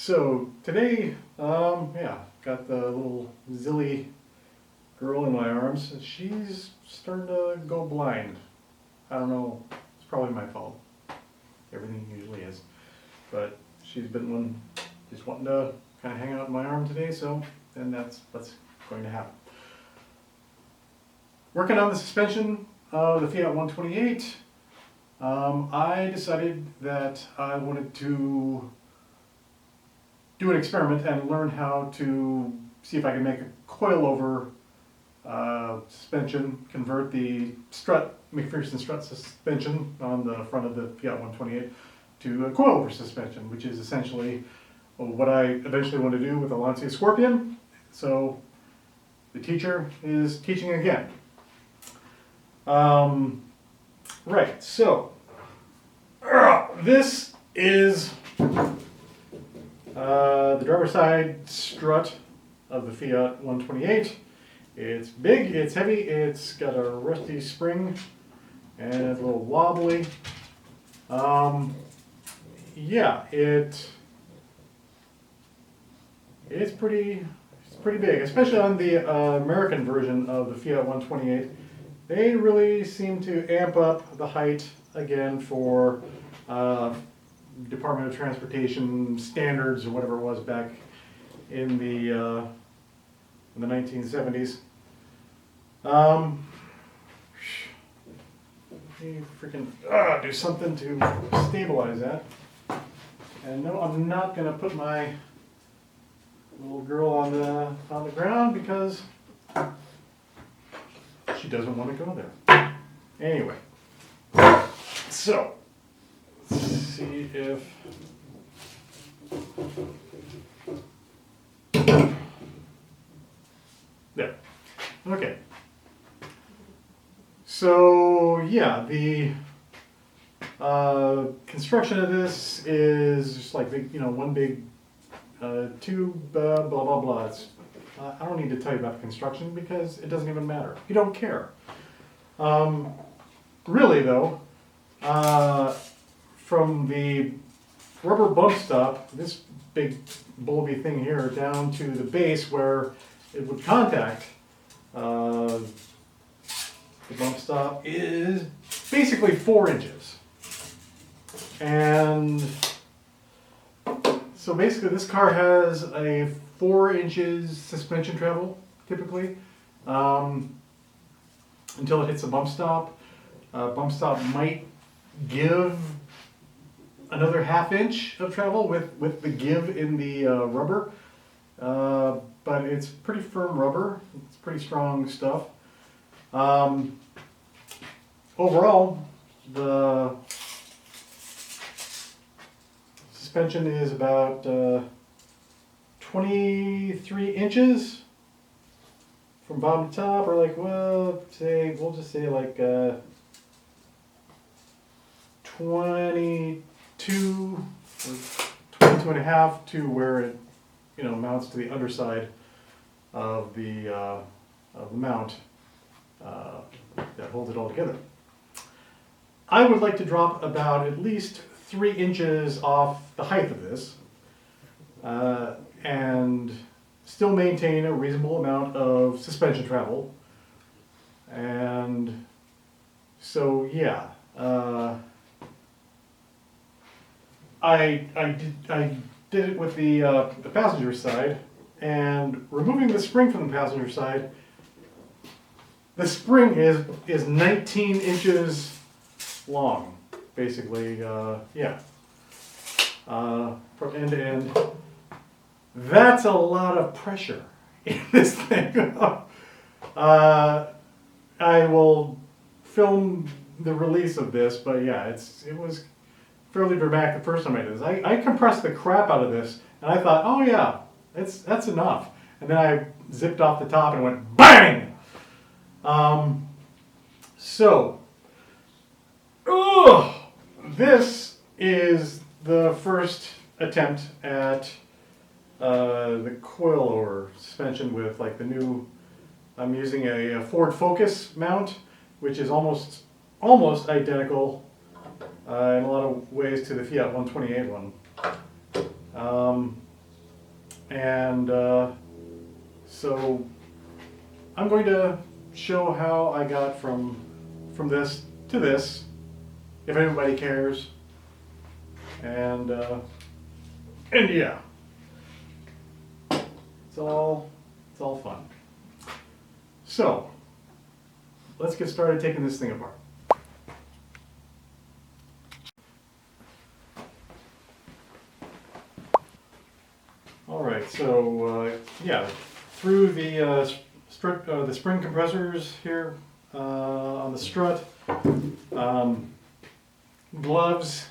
So today, yeah, got the little Zilly girl in my arms. She's starting to go blind. I don't know, it's probably my fault. Everything usually is. But she's been one, just wanting to kind of hang out in my arm today, so then that's what's going to happen. Working on the suspension of the Fiat 128, I decided that I wanted to do an experiment and learn how to see if I can make a coilover suspension, convert the Strut, McPherson Strut suspension on the front of the Fiat 128 to a coilover suspension, which is essentially what I eventually want to do with the Lancia Scorpion. So the teacher is teaching again. Right, so this is the driver's side strut of the Fiat 128. It's big, it's heavy, it's got a rusty spring, and it's a little wobbly. Yeah, it's pretty big, especially on the American version of the Fiat 128. They really seem to amp up the height again for Department of Transportation standards or whatever it was back in the 1970s. Let me freaking do something to stabilize that. And no, I'm not going to put my little girl on the ground because she doesn't want to go there. Anyway, so let's see if there. Okay. So yeah, the construction of this is just like big, one big tube, blah blah blah. It's, I don't need to tell you about the construction because it doesn't even matter. You don't care. Really though, from the rubber bump stop, this big bulby thing here, down to the base where it would contact the bump stop is basically 4 inches. And so basically this car has a 4 inches suspension travel, typically, until it hits a bump stop. Bump stop might give another 1/2 inch of travel with the give in the rubber, but it's pretty firm rubber. It's pretty strong stuff. Overall, the suspension is about 23 inches from bottom to top, or like, we'll just say like 22 or 22 and a half to where it, mounts to the underside of the mount that holds it all together. I would like to drop about at least 3 inches off the height of this, and still maintain a reasonable amount of suspension travel. And so yeah, I did it with the passenger side, and removing the spring from the passenger side, the spring is 19 inches long, basically. Yeah, from end to end. That's a lot of pressure in this thing. I will film the release of this, but yeah, it was fairly dramatic the first time I did this. I compressed the crap out of this, and I thought, oh yeah, that's enough. And then I zipped off the top and went bang! This is the first attempt at the coilover suspension with like the new, I'm using a Ford Focus mount, which is almost identical in a lot of ways to the Fiat 128 one. And so I'm going to show how I got from this to this, if anybody cares. And yeah, it's all fun. So let's get started taking this thing apart. All right, so yeah, through the the spring compressors here on the strut, gloves,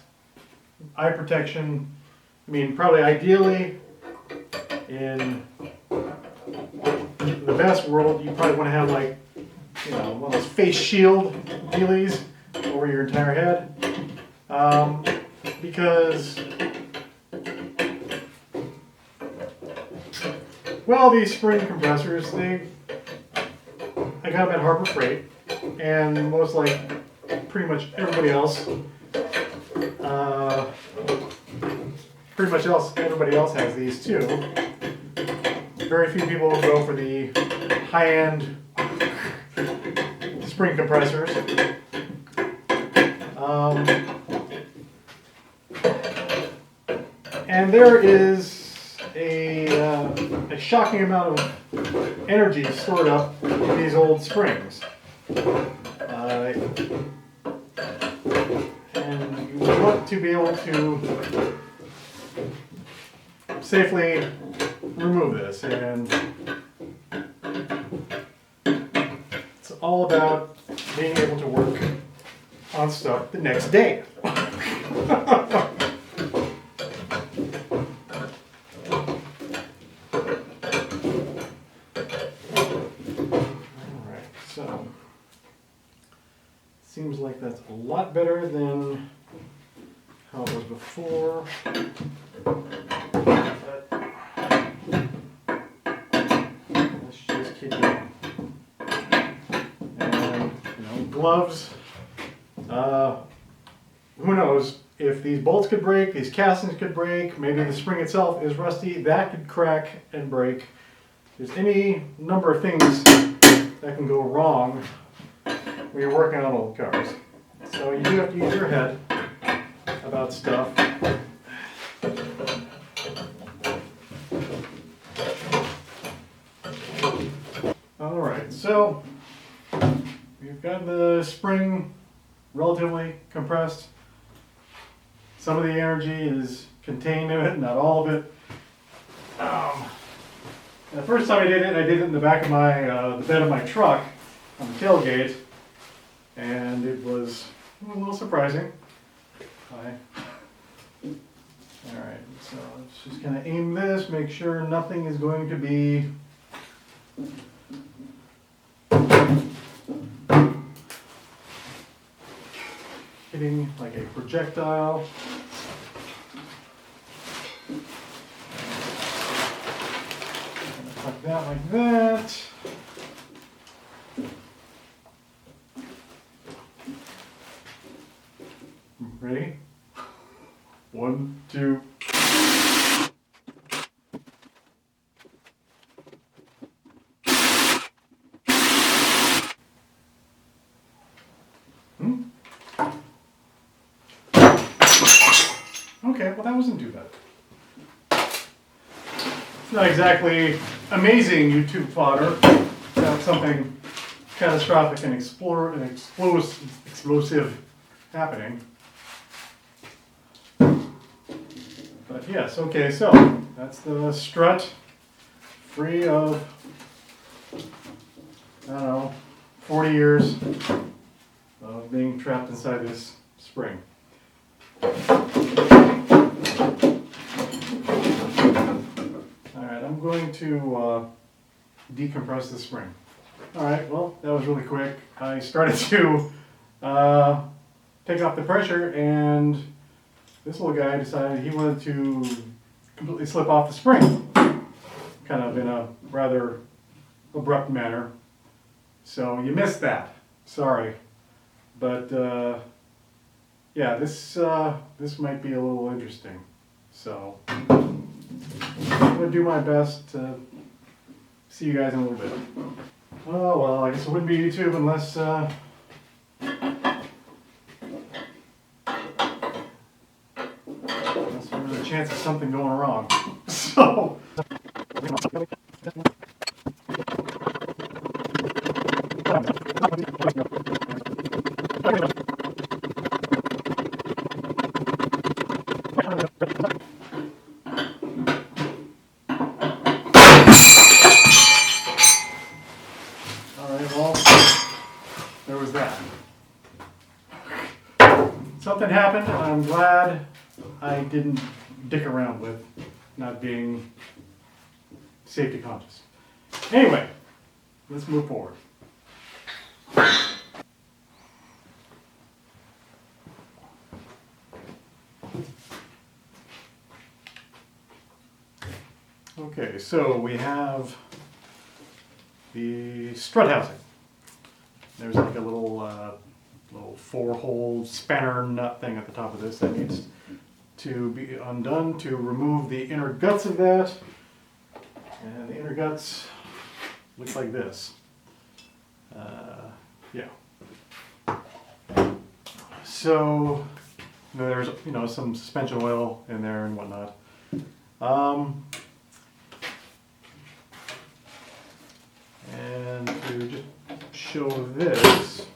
eye protection. I mean, probably ideally, in the best world, you probably want to have, like, you know, one of those face shield dealies over your entire head, because, well, these spring compressors, I got them at Harbor Freight, and most like pretty much everybody else, everybody else has these too. Very few people will go for the high-end spring compressors. And there is a shocking amount of energy stored up in these old springs. And you want to be able to safely remove this, and it's all about being able to work on stuff the next day. So, seems like that's a lot better than how it was before. But let's just keep going. And, you know, gloves. Who knows if these bolts could break, these castings could break, maybe the spring itself is rusty, that could crack and break. There's any number of things that can go wrong when you're working on old cars. So you do have to use your head about stuff. Alright, so we've got the spring relatively compressed. Some of the energy is contained in it, not all of it. The first time I did it in the back of my, the bed of my truck on the tailgate, and it was a little surprising. Alright, so let's just kind of aim this, make sure nothing is going to be hitting like a projectile. Tuck that like that. Ready? 1, 2. Okay, well that wasn't too bad. It's not exactly amazing YouTube fodder. Got something catastrophic and explosive happening. But yes, okay, so that's the strut, free of, I don't know, 40 years of being trapped inside this spring. Alright, I'm going to decompress the spring. Alright, well, that was really quick. I started to take off the pressure, and this little guy decided he wanted to completely slip off the spring, kind of in a rather abrupt manner. So you missed that. Sorry. But yeah, this might be a little interesting. So, to do my best to see you guys in a little bit. Oh well, I guess it wouldn't be YouTube unless there's a chance of something going wrong. So. There was that. Something happened, and I'm glad I didn't dick around with not being safety conscious. Anyway, let's move forward. Okay, so we have the strut housing. There's like a little little 4-hole spanner nut thing at the top of this that needs to be undone to remove the inner guts of that. And the inner guts look like this. Yeah. So there's some suspension oil in there and whatnot. And to just show this,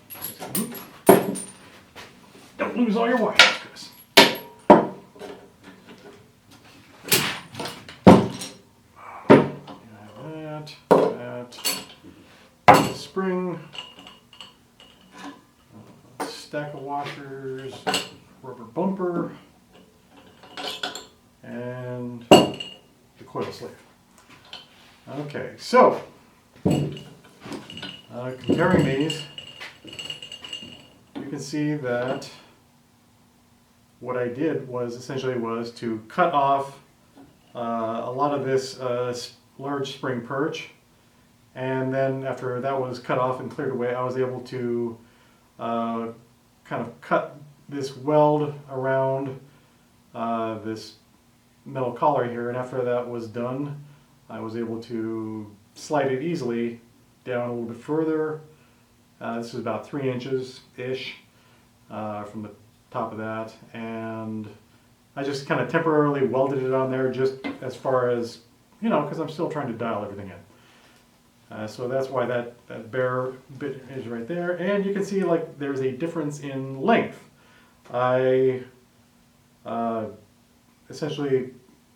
don't lose all your wires, Chris. That, spring, stack of washers, rubber bumper, and the coil sleeve. Okay, so comparing these, you can see that what I did was essentially to cut off a lot of this large spring perch, and then after that was cut off and cleared away, I was able to kind of cut this weld around this metal collar here, and after that was done, I was able to slide it easily down a little bit further. This is about 3 inches-ish from the top of that, and I just kind of temporarily welded it on there just as far as, because I'm still trying to dial everything in. So that's why that bare bit is right there, and you can see like there's a difference in length. I essentially,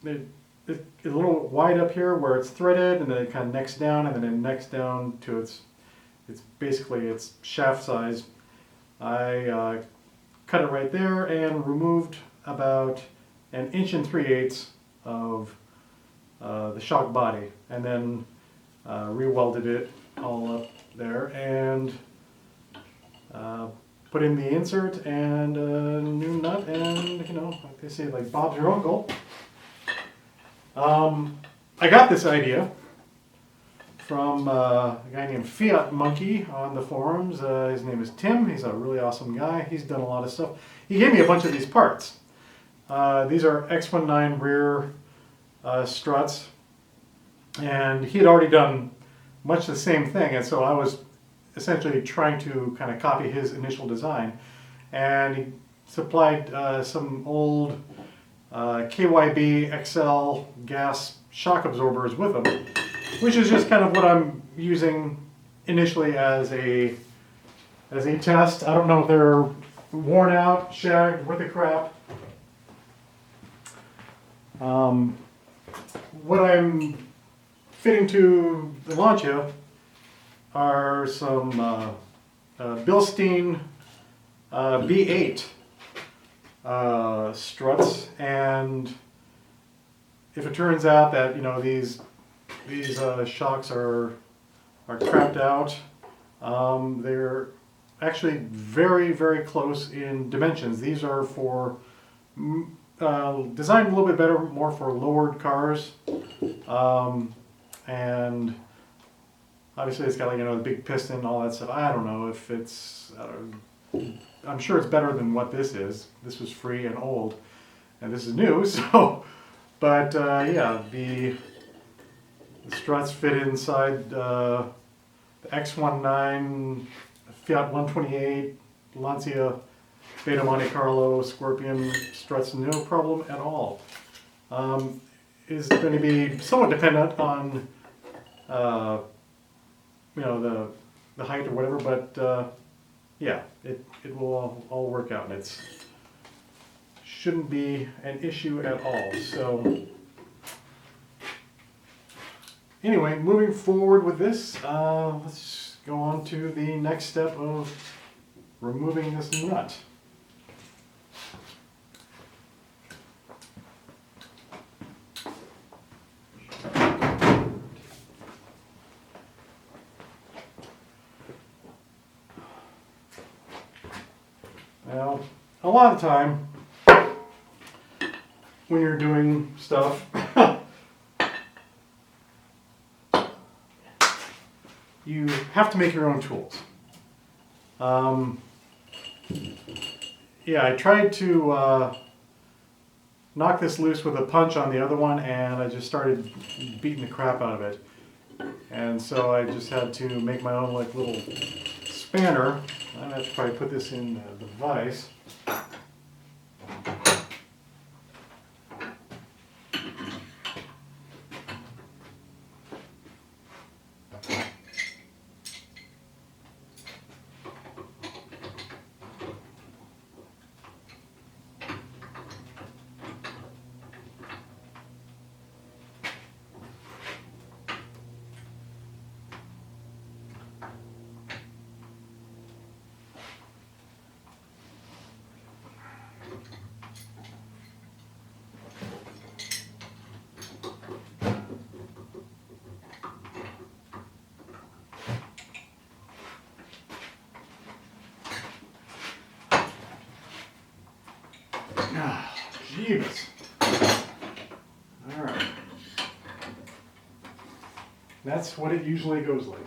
it's a little wide up here where it's threaded, and then it kind of necks down, and then it necks down to its basically its shaft size. I cut it right there and removed about 1 3/8 of the shock body, and then re-welded it all up there, and put in the insert and a new nut, and like they say, like Bob's your uncle. I got this idea from a guy named Fiat Monkey on the forums. His name is Tim. He's a really awesome guy. He's done a lot of stuff. He gave me a bunch of these parts. These are X19 rear struts, and he had already done much the same thing, and so I was essentially trying to kind of copy his initial design, and he supplied some old KYB XL gas shock absorbers with them, which is just kind of what I'm using initially as a test. I don't know if they're worn out, shagged, with the crap. What I'm fitting to the Lancia are some Bilstein B8 struts, and if it turns out that these shocks are crapped out, they're actually very, very close in dimensions. These are for designed a little bit better, more for lowered cars, and obviously it's got like the big piston, all that stuff. I don't know if it's, I'm sure it's better than what this is. This was free and old, and this is new. So, but yeah, The struts fit inside the X19, Fiat 128, Lancia, Beta Monte Carlo, Scorpion struts, no problem at all. Is going to be somewhat dependent on you know, the height or whatever, but yeah, it will all work out, and it shouldn't be an issue at all. So anyway, moving forward with this, let's go on to the next step of removing this nut. Now, a lot of time when you're doing stuff, you have to make your own tools. Yeah, I tried to knock this loose with a punch on the other one, and I just started beating the crap out of it. And so I just had to make my own like little spanner. I'm going to have to probably put this in the vise. Ah, jeebus. All right. That's what it usually goes like.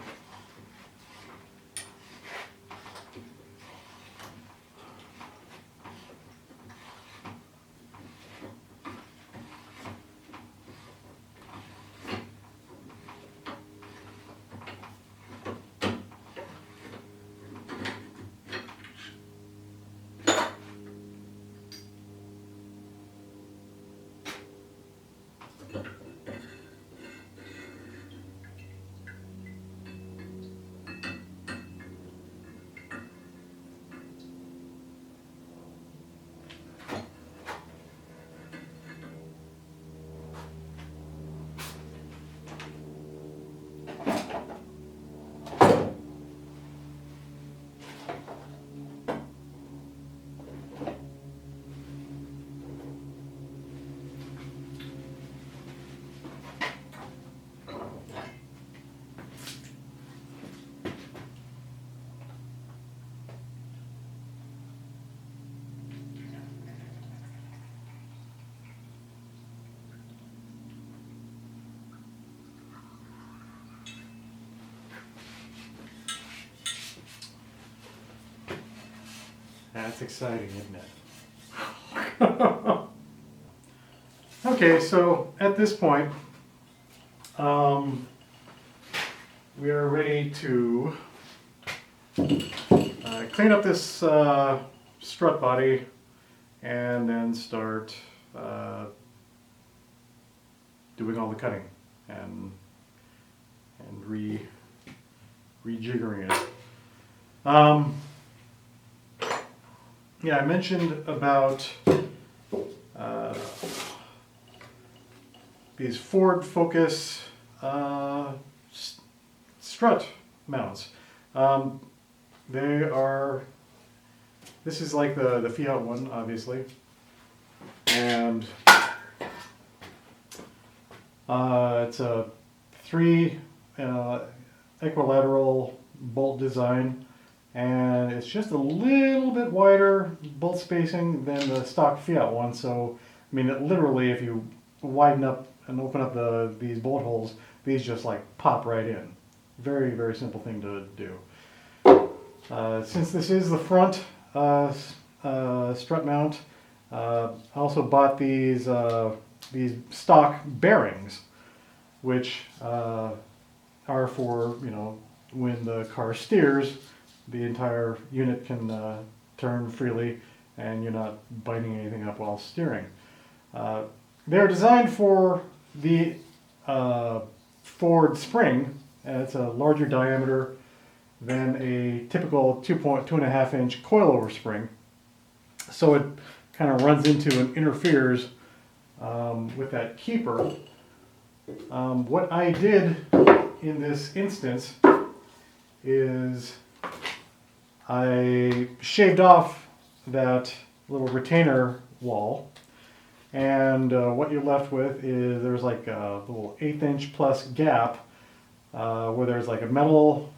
That's exciting, isn't it? Okay, so at this point, we are ready to clean up this strut body and then start doing all the cutting and rejiggering it. Yeah, I mentioned about these Ford Focus strut mounts. This is like the Fiat one, obviously, and it's a 3 equilateral bolt design, and it's just a little bit wider bolt spacing than the stock Fiat one. So, I mean, literally, if you widen up and open up these bolt holes, these just like pop right in. Very, very simple thing to do. Since this is the front strut mount, I also bought these stock bearings. which are for, you know, when the car steers, the entire unit can turn freely and you're not binding anything up while steering. They're designed for the forward spring, and it's a larger diameter than a typical 2.5 inch coilover spring. So it kind of runs into and interferes with that keeper. What I did in this instance is I shaved off that little retainer wall, and what you're left with is there's like a little 1/8 inch plus gap where there's like a metal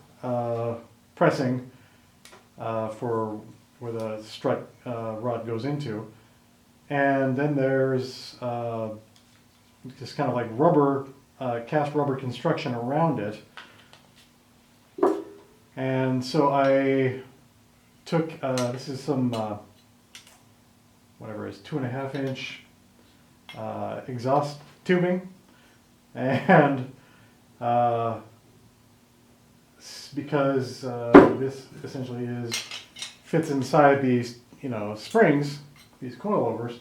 pressing for where the strut rod goes into, and then there's just kind of like rubber, cast rubber construction around it. And so I took, this is some, whatever it is, 2.5 inch exhaust tubing, and because this essentially fits inside these, you know, springs, these coilovers,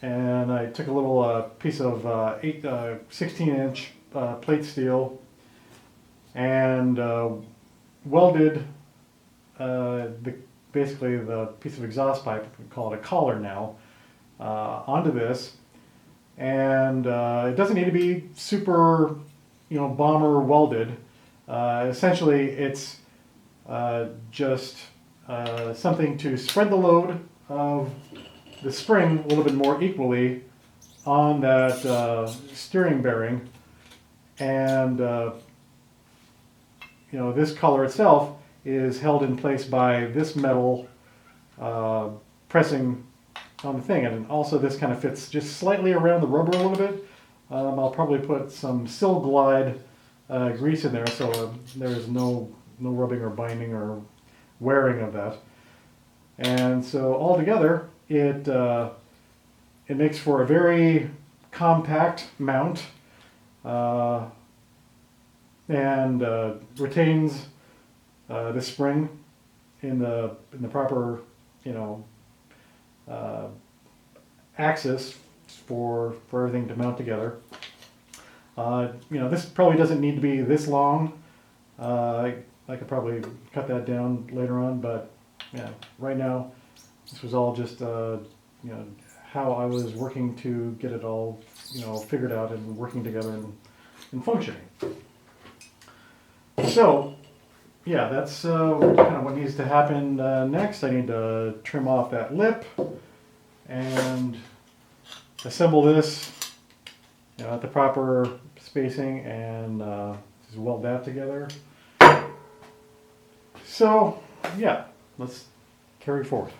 and I took a little piece of 16 inch plate steel and welded basically the piece of exhaust pipe, we call it a collar now, onto this. And it doesn't need to be super, you know, bomber welded. Essentially, it's just something to spread the load of the spring a little bit more equally on that steering bearing. And you know, this collar itself is held in place by this metal pressing on the thing, and also this kind of fits just slightly around the rubber a little bit. I'll probably put some Sil Glide grease in there, so there's no rubbing or binding or wearing of that. And so altogether, it makes for a very compact mount. And retains the spring in the proper, you know, axis for everything to mount together. You know, this probably doesn't need to be this long. I could probably cut that down later on, but yeah, right now this was all just you know, how I was working to get it all, you know, figured out and working together and functioning. So, yeah, that's kind of what needs to happen next. I need to trim off that lip and assemble this, you know, at the proper spacing, and just weld that together. So, yeah, let's carry forward.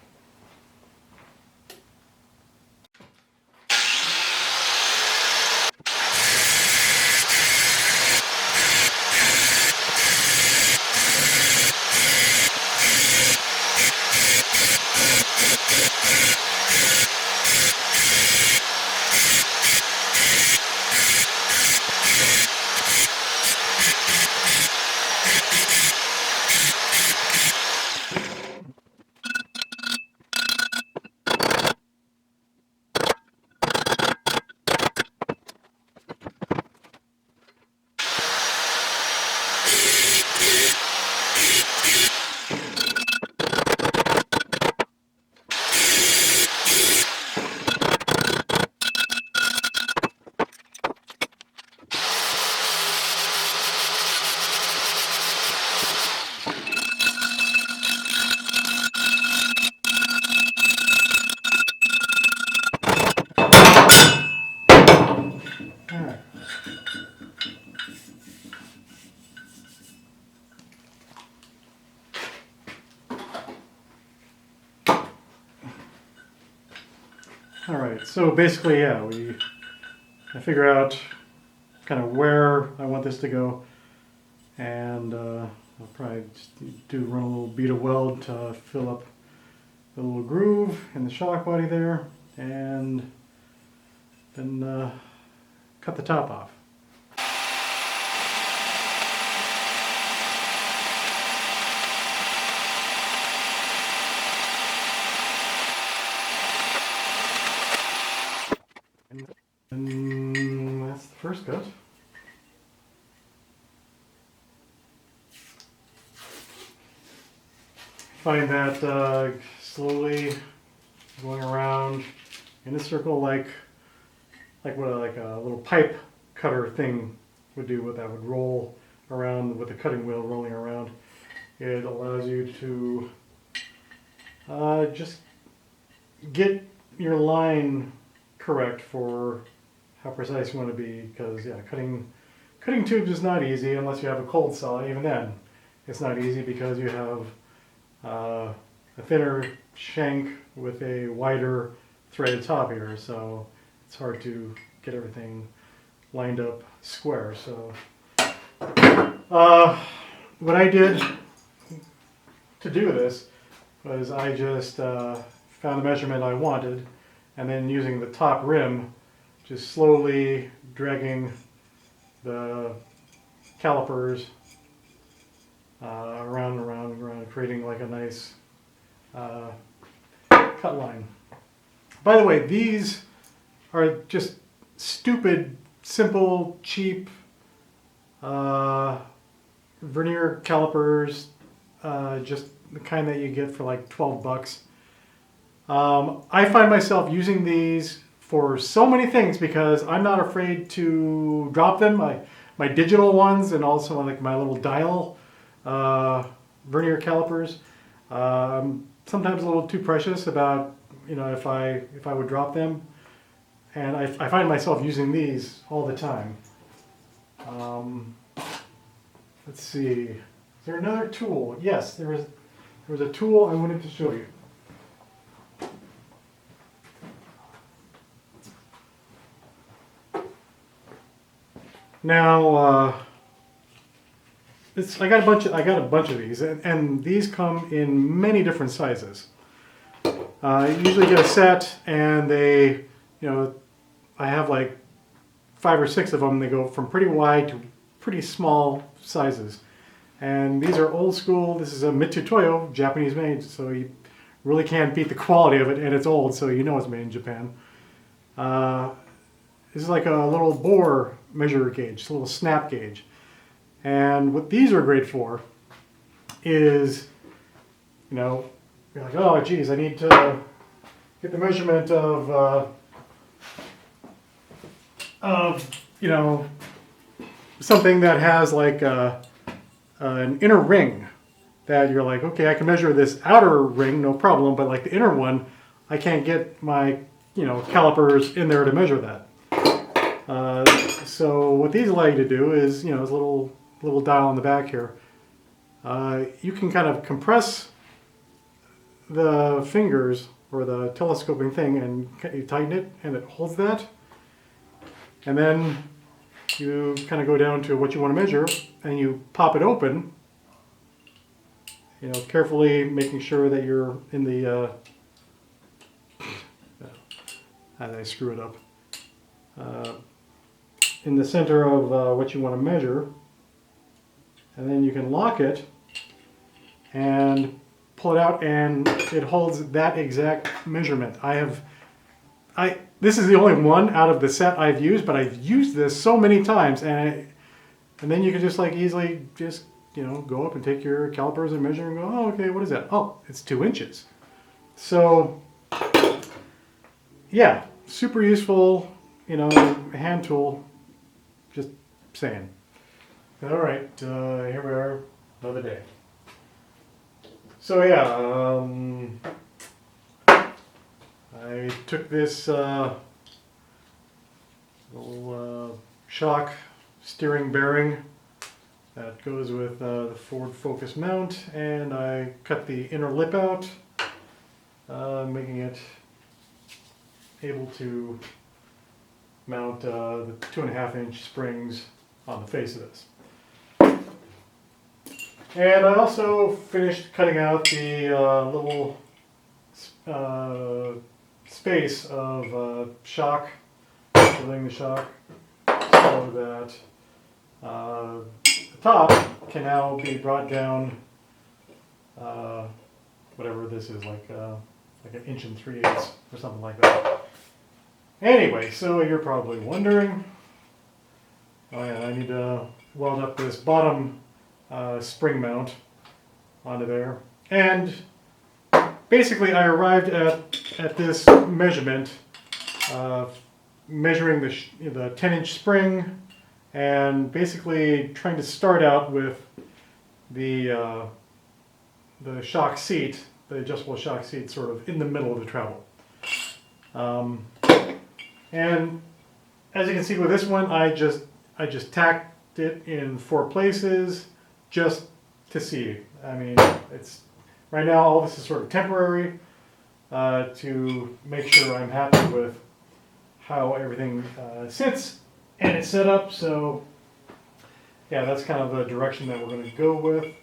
All right, so basically, yeah, I figure out kind of where I want this to go, and I'll probably just run a little bead of weld to fill up the little groove in the shock body there, and then cut the top off. And that's the first cut. Find that slowly going around in a circle, like what a little pipe cutter thing would do. What that would roll around with the cutting wheel rolling around. It allows you to just get your line correct for how precise you want to be. Because yeah, cutting tubes is not easy unless you have a cold saw. Even then, it's not easy because you have a thinner shank with a wider threaded top here, so it's hard to get everything lined up square. So what I did to do this was I just found the measurement I wanted, and then using the top rim, just slowly dragging the calipers around and around and around, creating like a nice cut line. By the way, these are just stupid, simple, cheap vernier calipers, just the kind that you get for like 12 bucks. I find myself using these for so many things because I'm not afraid to drop them. My digital ones, and also like my little dial vernier calipers. Sometimes a little too precious about, if I would drop them, and I find myself using these all the time. Let's see, is there another tool? Yes, there was a tool I wanted to show you. Now, I got a bunch of these, and these come in many different sizes. You usually get a set, and they, I have like 5 or 6 of them. They go from pretty wide to pretty small sizes, and these are old school. This is a Mitutoyo, Japanese made, so you really can't beat the quality of it, and it's old, so you know it's made in Japan. This is like a little bore measure gauge, a little snap gauge. And what these are great for is, you're like, oh geez, I need to get the measurement of something that has like an inner ring that you're like, okay, I can measure this outer ring, no problem, but like the inner one, I can't get my, calipers in there to measure that. So what these allow you to do is, this little dial on the back here. You can kind of compress the fingers or the telescoping thing, and you tighten it, and it holds that. And then you kind of go down to what you want to measure, and you pop it open. Carefully making sure that you're in the. I screw it up. In the center of what you want to measure, and then you can lock it and pull it out, and it holds that exact measurement. This is the only one out of the set I've used, but I've used this so many times, and then you can just like easily just go up and take your calipers and measure and go, oh, okay, what is that? Oh, it's 2 inches. So yeah, super useful, hand tool. Just saying. All right, here we are, another day. So yeah, I took this little shock steering bearing that goes with the Ford Focus mount, and I cut the inner lip out, making it able to mount the 2.5-inch springs on the face of this. And I also finished cutting out the little space of shock, building the shock. so that the top can now be brought down, whatever this is, like an inch and 3/8 or something like that. Anyway, so you're probably wondering, oh yeah, I need to weld up this bottom spring mount onto there. And basically I arrived at this measurement, measuring the 10-inch spring, and basically trying to start out with the shock seat, the adjustable shock seat, sort of in the middle of the travel. And as you can see with this one, I just tacked it in 4 places just to see. I mean, it's right now all this is sort of temporary to make sure I'm happy with how everything sits and it's set up. So yeah, that's kind of the direction that we're going to go with.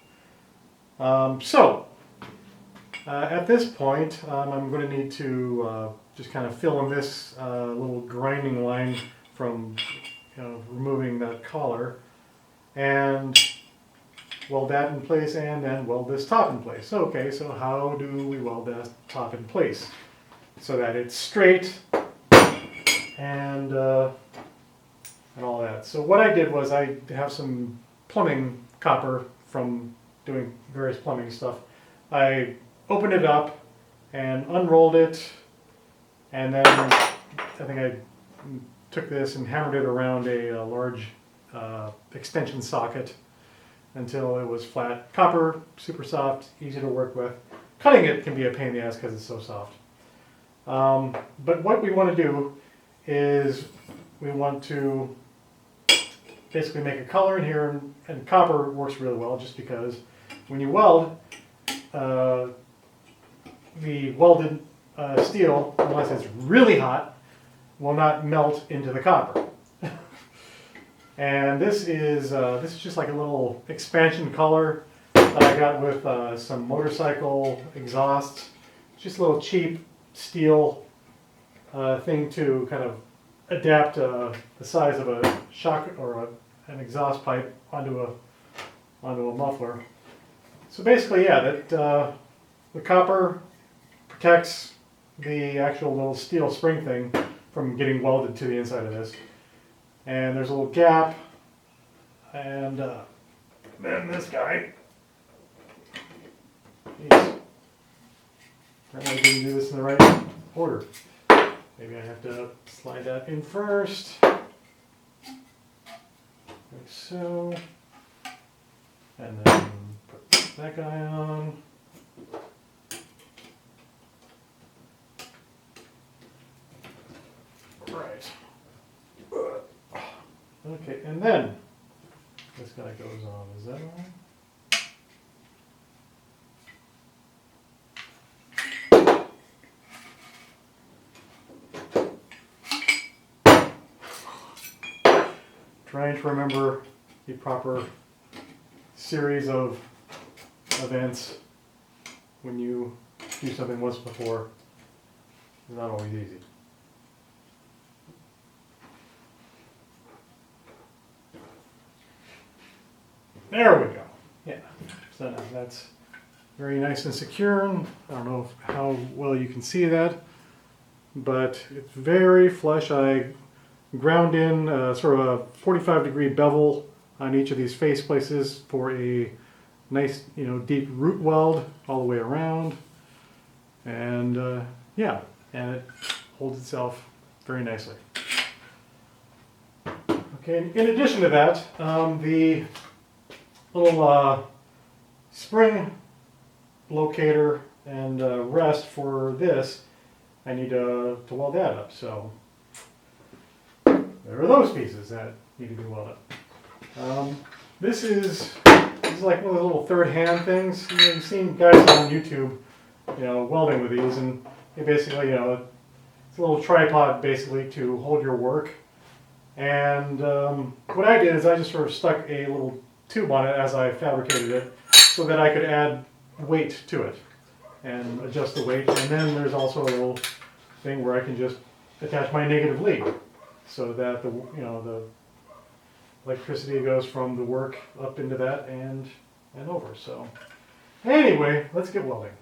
At this point, I'm going to need to just kind of fill in this little grinding line from removing that collar, and weld that in place, and then weld this top in place. Okay, so how do we weld that top in place so that it's straight and all that? So what I did was I have some plumbing copper from doing various plumbing stuff. I opened it up and unrolled it, and then I think I took this and hammered it around a large extension socket until it was flat. Copper, super soft, easy to work with. Cutting it can be a pain in the ass because it's so soft. But what we want to do is we want to basically make a color in here, and copper works really well just because when you weld, the welded steel, unless it's really hot, will not melt into the copper. And this is just like a little expansion color that I got with some motorcycle exhausts. Just a little cheap steel thing to kind of adapt the size of a shock or an exhaust pipe onto a muffler. So basically, yeah, that the copper protects the actual little steel spring thing from getting welded to the inside of this. And there's a little gap, and then this guy, apparently I didn't do this in the right order. Maybe I have to slide that in first, like so, and then put that guy on. Right. Okay, and then this guy goes on. Is that right? Trying to remember the proper series of events when you do something once before is not always easy. There we go. Yeah, so now that's very nice and secure. I don't know how well you can see that, but it's very flush. I ground in sort of a 45-degree bevel on each of these face places for a nice, deep root weld all the way around. And yeah, and it holds itself very nicely. Okay, in addition to that, the little spring locator and rest for this, I need to weld that up. So there are those pieces that need to be welded up. This is like one of those little third-hand things. You've seen guys on YouTube, welding with these, and they basically, it's a little tripod basically to hold your work. And what I did is I just sort of stuck a little tube on it as I fabricated it so that I could add weight to it and adjust the weight. And then there's also a little thing where I can just attach my negative lead so that the electricity goes from the work up into that and over. So anyway, let's get welding.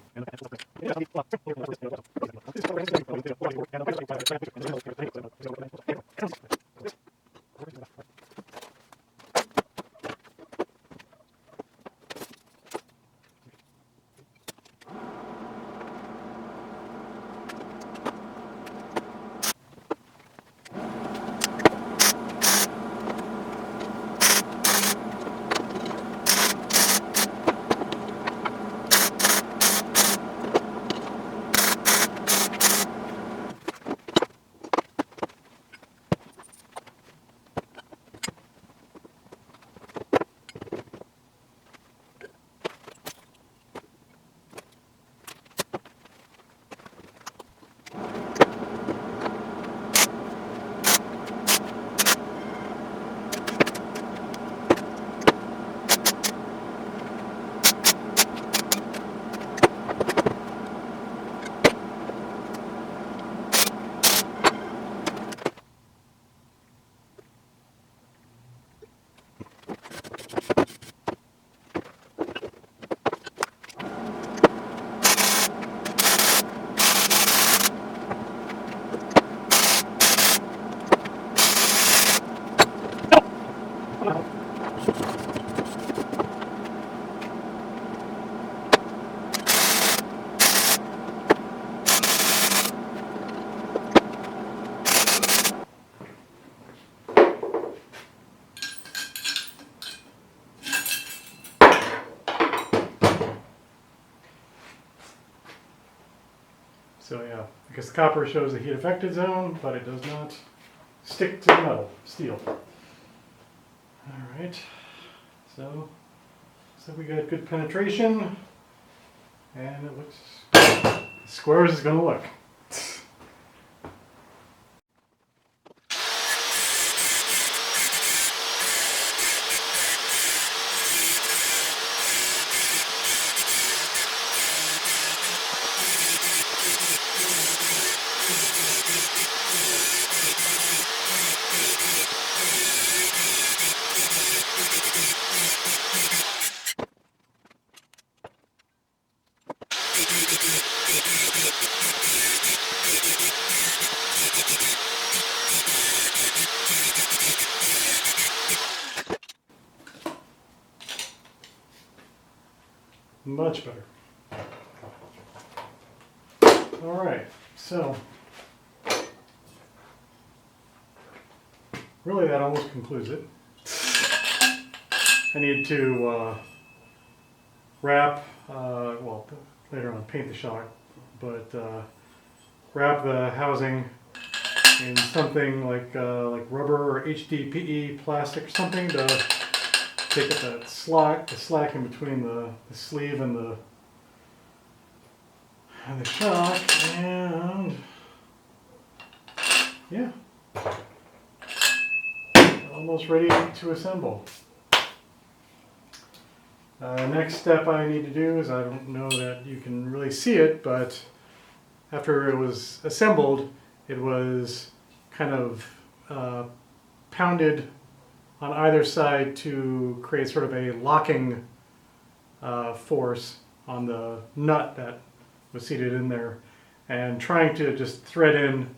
So yeah, because the copper shows the heat affected zone, but it does not stick to the metal, steel. All right, so we got good penetration, and it looks as square as it's going to look. Much better. All right, so really that almost concludes it. I need to wrap, well, later on paint the shock, but wrap the housing in something like rubber or HDPE plastic or something to take up that slack in between the sleeve and the shock, and yeah, almost ready to assemble. Next step I need to do is, I don't know that you can really see it, but after it was assembled, it was kind of pounded on either side to create sort of a locking force on the nut that was seated in there. And trying to just thread in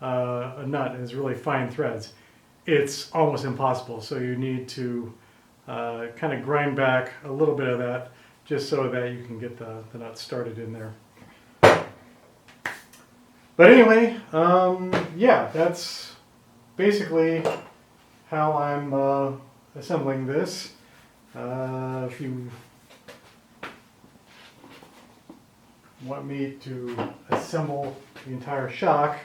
a nut is really fine threads. It's almost impossible, so you need to kind of grind back a little bit of that just so that you can get the nut started in there. But anyway, yeah, that's basically how I'm assembling this. If you want me to assemble the entire shock,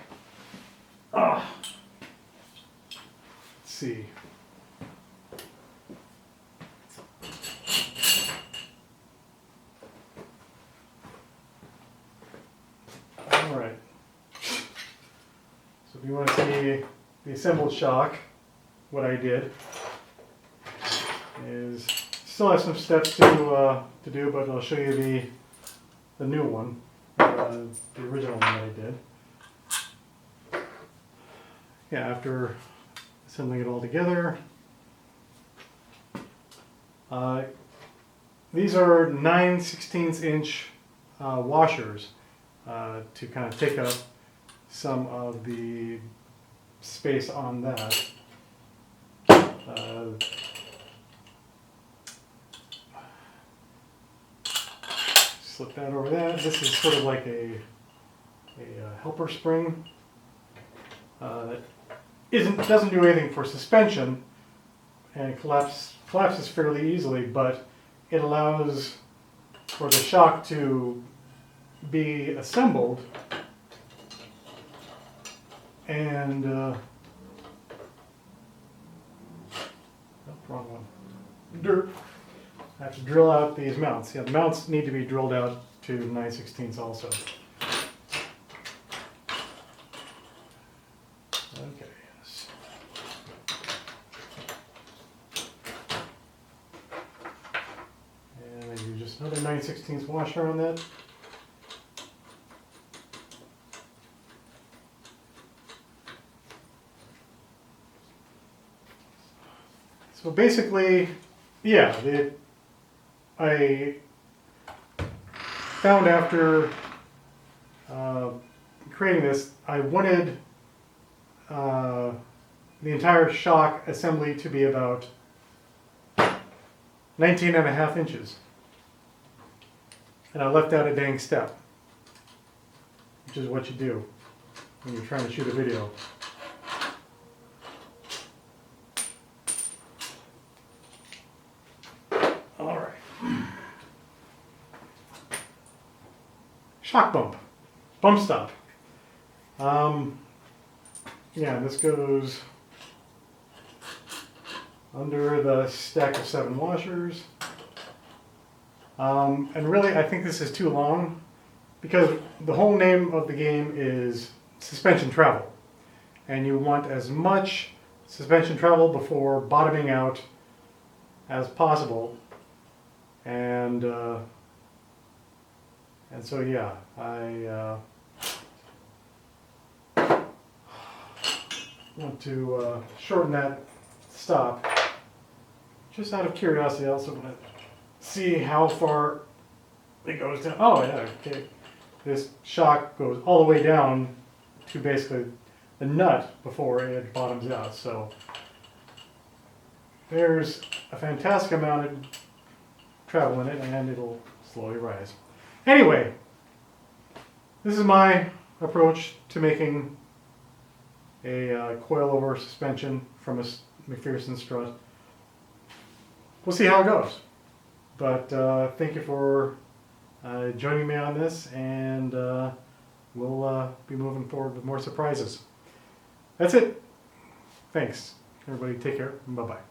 let's see. All right. So if you want to see the assembled shock, what I did is still have some steps to do, but I'll show you the new one, the original one that I did. Yeah, after assembling it all together, These are 9/16 inch washers to kind of take up some of the space on that. Slip that over that. This is sort of like a helper spring that doesn't do anything for suspension, and it collapses fairly easily, but it allows for the shock to be assembled and wrong one. Dirt. I have to drill out these mounts. Yeah, the mounts need to be drilled out to 9/16 also. Okay, yes. And I do just another 9/16 washer on that. So basically, yeah, I found after creating this, I wanted the entire shock assembly to be about 19.5 inches. And I left out a dang step, which is what you do when you're trying to shoot a video. Shock bump stop. Yeah, this goes under the stack of 7 washers. And really, I think this is too long because the whole name of the game is suspension travel. And you want as much suspension travel before bottoming out as possible. And so, yeah, I want to shorten that stop. Just out of curiosity, I also want to see how far it goes down. Oh, yeah, okay. This shock goes all the way down to basically the nut before it bottoms out. So there's a fantastic amount of travel in it, and it'll slowly rise. Anyway, this is my approach to making a coilover suspension from a McPherson strut. We'll see how it goes. But thank you for joining me on this, and we'll be moving forward with more surprises. That's it. Thanks. Everybody take care. Bye-bye.